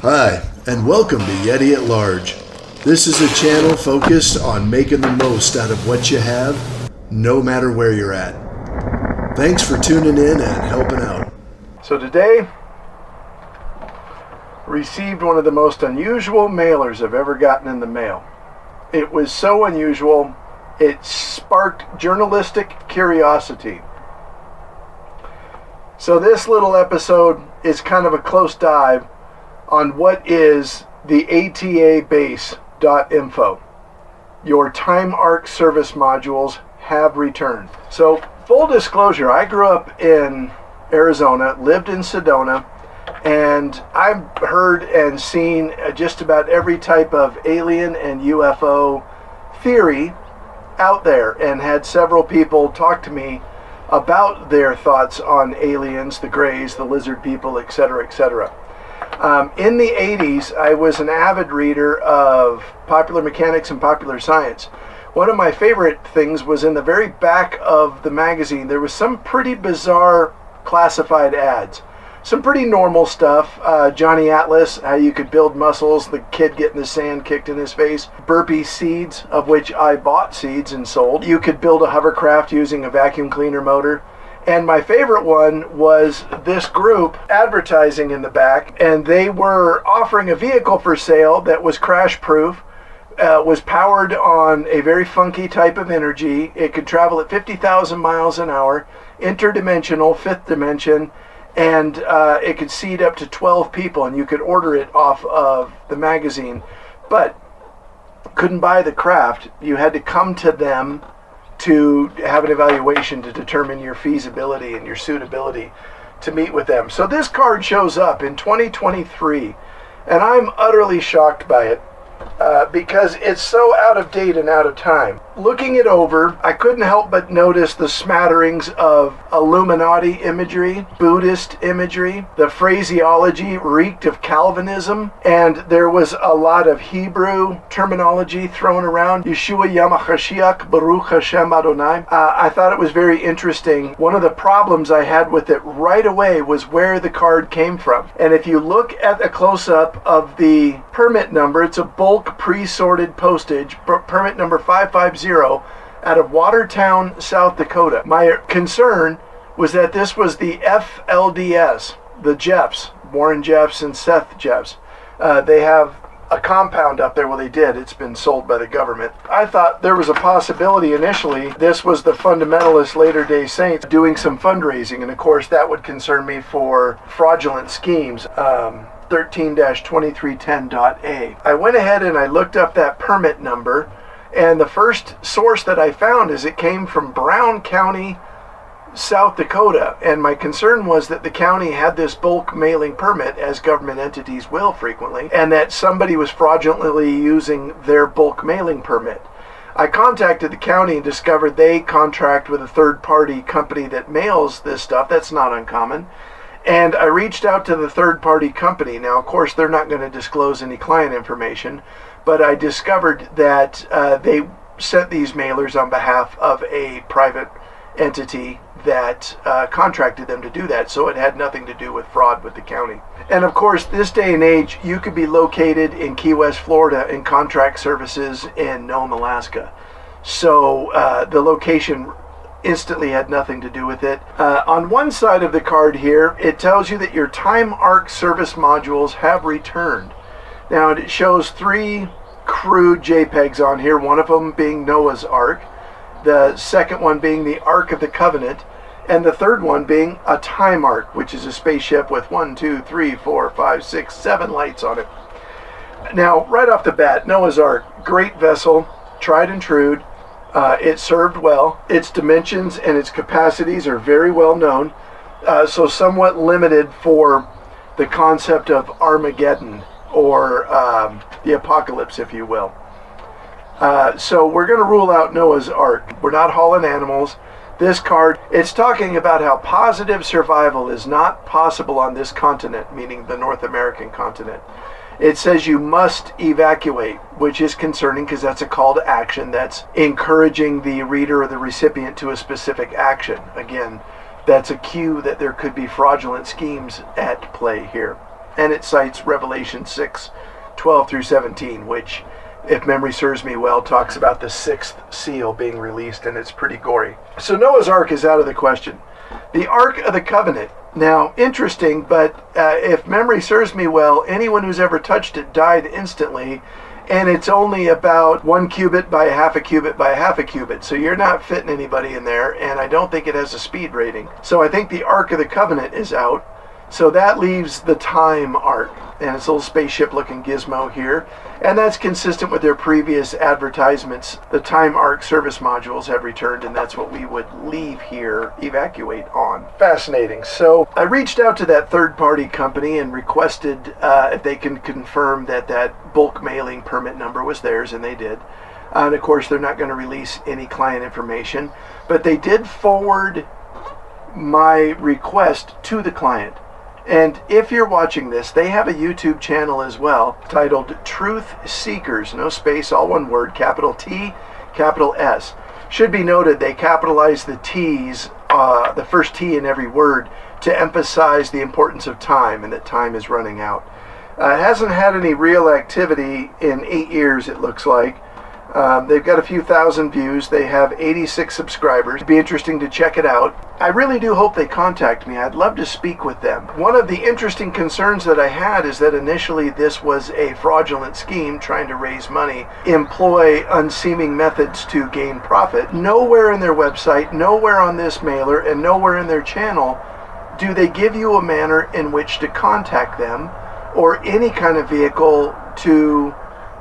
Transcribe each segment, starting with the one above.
Hi, and welcome to Yeti at Large. This is a channel focused on making the most out of what you have, no matter where you're at. Thanks for tuning in and helping out. So today, received one of the most unusual mailers I've ever gotten in the mail. It was so unusual, it sparked journalistic curiosity. So this little episode is kind of a close dive on what is the ATABase.info. Your time arc service modules have returned. So full disclosure, I grew up in Arizona, lived in Sedona, and I've heard and seen just about every type of alien and UFO theory out there, and had several people talk to me about their thoughts on aliens, the Greys, the lizard people, etc., etc. In the 80s, I was an avid reader of Popular Mechanics and Popular Science. One of my favorite things was in the very back of the magazine, there was some pretty bizarre classified ads. Some pretty normal stuff. Johnny Atlas, how you could build muscles, the kid getting the sand kicked in his face. Burpee seeds, of which I bought seeds and sold. You could build a hovercraft using a vacuum cleaner motor. And my favorite one was this group advertising in the back, and they were offering a vehicle for sale that was crash proof, was powered on a very funky type of energy. It could travel at 50,000 miles an hour, interdimensional, fifth dimension, and it could seat up to 12 people, and you could order it off of the magazine. But couldn't buy the craft. You had to come to them to have an evaluation to determine your feasibility and your suitability to meet with them. So this card shows up in 2023, and I'm utterly shocked by it because it's so out of date and out of time. Looking it over, I couldn't help but notice the smatterings of Illuminati imagery, Buddhist imagery. The phraseology reeked of Calvinism, and there was a lot of Hebrew terminology thrown around. Yeshua Yamachashiach Baruch Hashem Adonai. I thought it was very interesting. One of the problems I had with it right away was where the card came from. And if you look at a close-up of the permit number, it's a bulk pre-sorted postage, permit number 550 out of Watertown, South Dakota. My concern was that this was the FLDS, the Jeffs, Warren Jeffs and Seth Jeffs. They have a compound up there. Well, they did. It's been sold by the government. I thought there was a possibility initially this was the fundamentalist Latter-day Saints doing some fundraising, and of course that would concern me for fraudulent schemes. 13-2310.A. I went ahead and I looked up that permit number, and the first source that I found is it came from Brown County, South Dakota, and my concern was that the county had this bulk mailing permit, as government entities will frequently, and that somebody was fraudulently using their bulk mailing permit. I contacted the county and discovered they contract with a third-party company that mails this stuff. That's not uncommon. And I reached out to the third-party company. Now, of course, they're not going to disclose any client information, but I discovered that they sent these mailers on behalf of a private entity that contracted them to do that, so it had nothing to do with fraud with the county. And of course, this day and age, you could be located in Key West, Florida, and contract services in Nome, Alaska. So the location instantly had nothing to do with it. On one side of the card here, it tells you that your time arc service modules have returned. Now, it shows three crude JPEGs on here, one of them being Noah's Ark, the second one being the Ark of the Covenant, and the third one being a time arc, which is a spaceship with 1, 2, 3, 4, 5, 6, 7 lights on it. Now, right off the bat, Noah's Ark, great vessel, tried and true. It served well. Its dimensions and its capacities are very well known, so somewhat limited for the concept of Armageddon, or the apocalypse, if you will. So we're going to rule out Noah's Ark. We're not hauling animals. This card, it's talking about how positive survival is not possible on this continent, meaning the North American continent. It says you must evacuate, which is concerning because that's a call to action. That's encouraging the reader or the recipient to a specific action. Again, that's a cue that there could be fraudulent schemes at play here. and it cites Revelation 6:12 through 17, which, if memory serves me well, talks about the sixth seal being released, and it's pretty gory. So Noah's Ark is out of the question. The Ark of the Covenant. Now, interesting, but if memory serves me well, anyone who's ever touched it died instantly, and it's only about 1 cubit by a half a cubit by a half a cubit, so you're not fitting anybody in there, and I don't think it has a speed rating. So I think the Ark of the Covenant is out, so that leaves the Time Ark, and it's a little spaceship looking gizmo here, and that's consistent with their previous advertisements. The Time Ark service modules have returned, and that's what we would leave here, evacuate on. Fascinating. So I reached out to that third-party company and requested if they can confirm that that bulk mailing permit number was theirs, and they did. And of course, they're not going to release any client information, but they did forward my request to the client. And if you're watching this, they have a YouTube channel as well titled Truth Seekers, no space, all one word, capital T, capital S. Should be noted they capitalize the T's, the first T in every word, to emphasize the importance of time and that time is running out. It hasn't had any real activity in 8 years, it looks like. They've got a few thousand views. They have 86 subscribers. It'd be interesting to check it out. I really do hope they contact me. I'd love to speak with them. One of the interesting concerns that I had is that initially this was a fraudulent scheme trying to raise money, employ unseeming methods to gain profit. Nowhere in their website, nowhere on this mailer, and nowhere in their channel do they give you a manner in which to contact them or any kind of vehicle to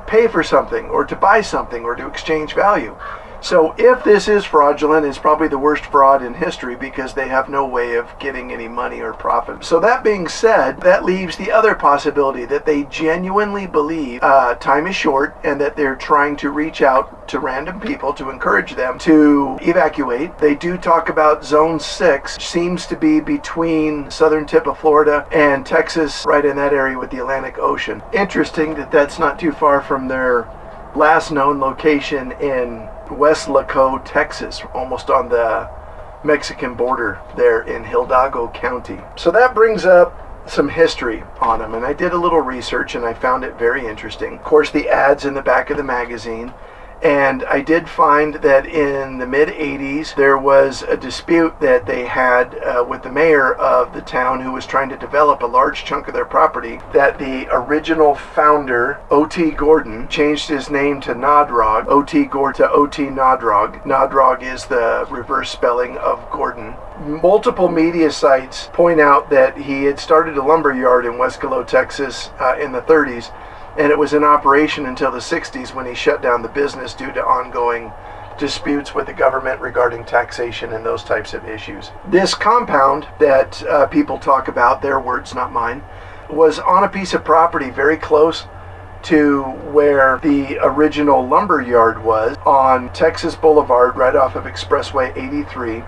pay for something or to buy something or to exchange value. So if this is fraudulent, it's probably the worst fraud in history because they have no way of getting any money or profit. So that being said, that leaves the other possibility that they genuinely believe time is short and that they're trying to reach out to random people to encourage them to evacuate. They do talk about Zone 6, which seems to be between southern tip of Florida and Texas, right in that area with the Atlantic Ocean. Interesting that that's not too far from their last known location in West Laco, Texas, almost on the Mexican border there in Hidalgo County. So that brings up some history on them, and I did a little research and I found it very interesting. Of course, the ads in the back of the magazine, and I did find that in the mid-'80s there was a dispute that they had with the mayor of the town who was trying to develop a large chunk of their property, that the original founder, O.T. Gordon, changed his name to Nodrog, O.T. Gordon to O.T. Nodrog. Nodrog is the reverse spelling of Gordon. Multiple media sites point out that he had started a lumber yard in Wescalo, Texas in the 30s, and it was in operation until the 60s when he shut down the business due to ongoing disputes with the government regarding taxation and those types of issues. This compound that people talk about, their words, not mine, was on a piece of property very close to where the original lumber yard was on Texas Boulevard, right off of Expressway 83.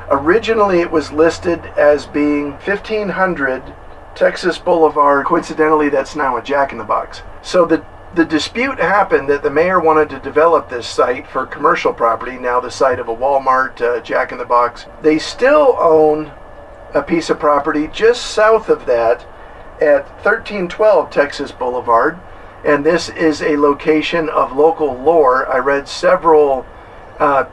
Originally it was listed as being 1500 Texas Boulevard. Coincidentally, that's now a Jack in the Box. So the dispute happened that the mayor wanted to develop this site for commercial property, now the site of a Walmart, Jack in the Box. They still own a piece of property just south of that at 1312 Texas Boulevard, and this is a location of local lore. I read several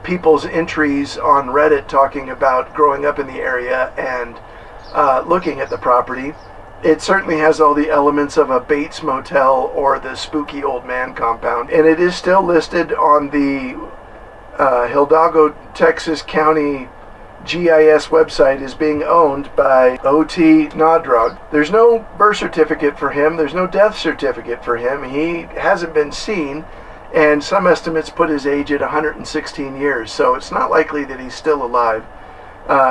people's entries on Reddit talking about growing up in the area and looking at the property. It certainly has all the elements of a Bates Motel or the spooky old man compound, and it is still listed on the Hidalgo, Texas County GIS website as being owned by O.T. Nodrog. There's no birth certificate for him, there's no death certificate for him, he hasn't been seen, and some estimates put his age at 116 years, so it's not likely that he's still alive.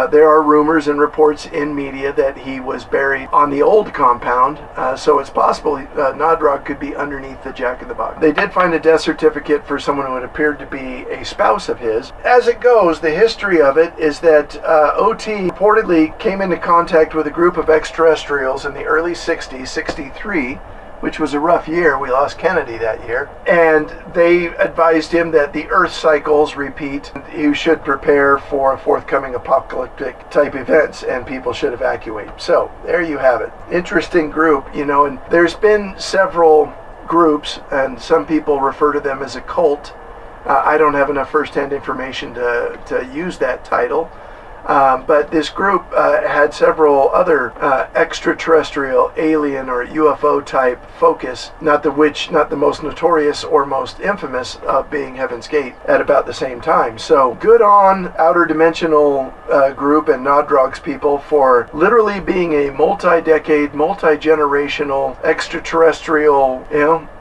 There are rumors and reports in media that he was buried on the old compound, so it's possible Nodrog could be underneath the Jack in the Box. They did find a death certificate for someone who had appeared to be a spouse of his. As it goes, the history of it is that O.T. reportedly came into contact with a group of extraterrestrials in the early 60s, 63, which was a rough year. We lost Kennedy that year. And they advised him that the Earth cycles repeat. You should prepare for forthcoming apocalyptic type events and people should evacuate. So there you have it. Interesting group, and there's been several groups, and some people refer to them as a cult. I don't have enough first-hand information to use that title. But this group had several other extraterrestrial, alien, or UFO type focus, not the most notorious or most infamous of being Heaven's Gate at about the same time. So good on Outer Dimensional group and Nodrogs people for literally being a multi-decade, multi-generational extraterrestrial,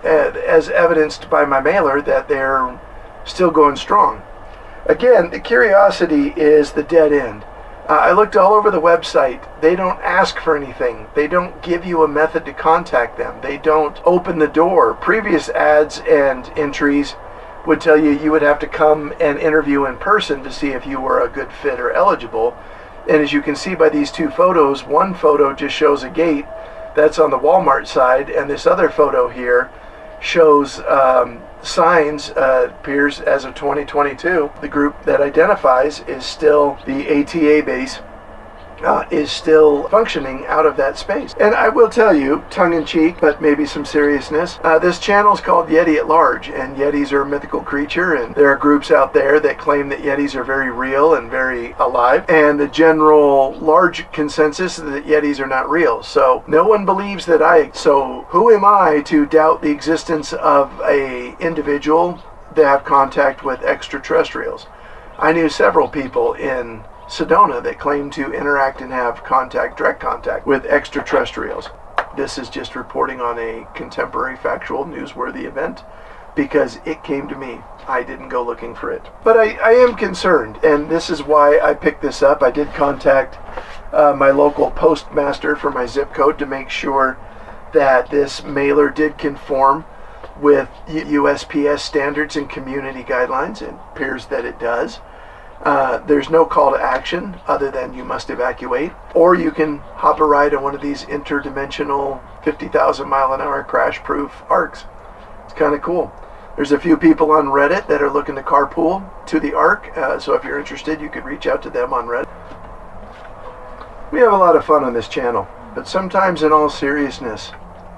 as evidenced by my mailer that they're still going strong. Again, the curiosity is the dead end. I looked all over the website. They don't ask for anything. They don't give you a method to contact them. They don't open the door. Previous ads and entries would tell you you would have to come and interview in person to see if you were a good fit or eligible. And as you can see by these two photos, one photo just shows a gate that's on the Walmart side, and this other photo here shows signs. Appears as of 2022. The group that identifies is still the ATA base, is still functioning out of that space. And I will tell you, tongue-in-cheek, but maybe some seriousness, this channel is called Yeti at Large, and Yetis are a mythical creature, and there are groups out there that claim that Yetis are very real and very alive, and the general large consensus is that Yetis are not real. So no one believes that so who am I to doubt the existence of a individual that have contact with extraterrestrials? I knew several people in Sedona that claim to interact and have direct contact with extraterrestrials. This is just reporting on a contemporary, factual, newsworthy event because it came to me. I didn't go looking for it. But I am concerned, and this is why I picked this up. I did contact my local postmaster for my zip code to make sure that this mailer did conform with USPS standards and community guidelines. It appears that it does. There's no call to action other than you must evacuate, or you can hop a ride on one of these interdimensional 50,000 mile an hour crash proof arcs. It's kind of cool. There's a few people on Reddit that are looking to carpool to the arc, so if you're interested you could reach out to them on Reddit. We have a lot of fun on this channel, but sometimes in all seriousness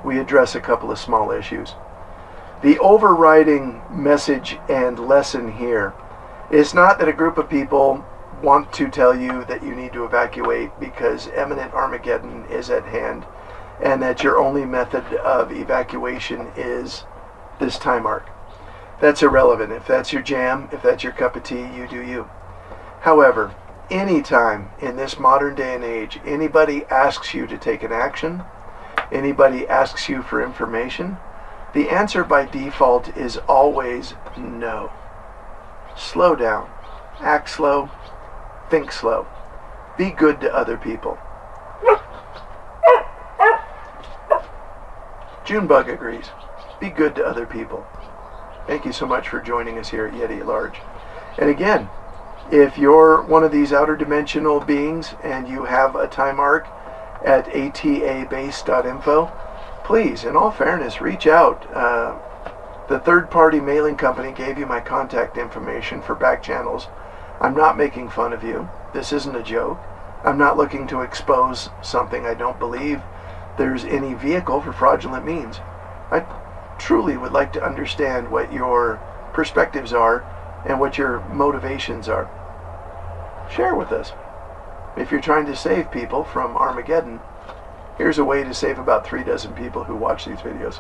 we address a couple of small issues. The overriding message and lesson here is not that a group of people want to tell you that you need to evacuate because imminent Armageddon is at hand and that your only method of evacuation is this time arc. That's irrelevant. If that's your jam, if that's your cup of tea, you do you. However, anytime in this modern day and age anybody asks you to take an action, anybody asks you for information, the answer by default is always no. Slow down. Act slow. Think slow. Be good to other people. Junebug agrees. Be good to other people. Thank you so much for joining us here at Yeti at Large. And again, if you're one of these outer dimensional beings and you have a time arc at atabase.info, please, in all fairness, reach out. The third-party mailing company gave you my contact information for back channels. I'm not making fun of you. This isn't a joke. I'm not looking to expose something I don't believe there's any vehicle for fraudulent means. I truly would like to understand what your perspectives are and what your motivations are. Share with us. If you're trying to save people from Armageddon, here's a way to save about 3 dozen people who watch these videos.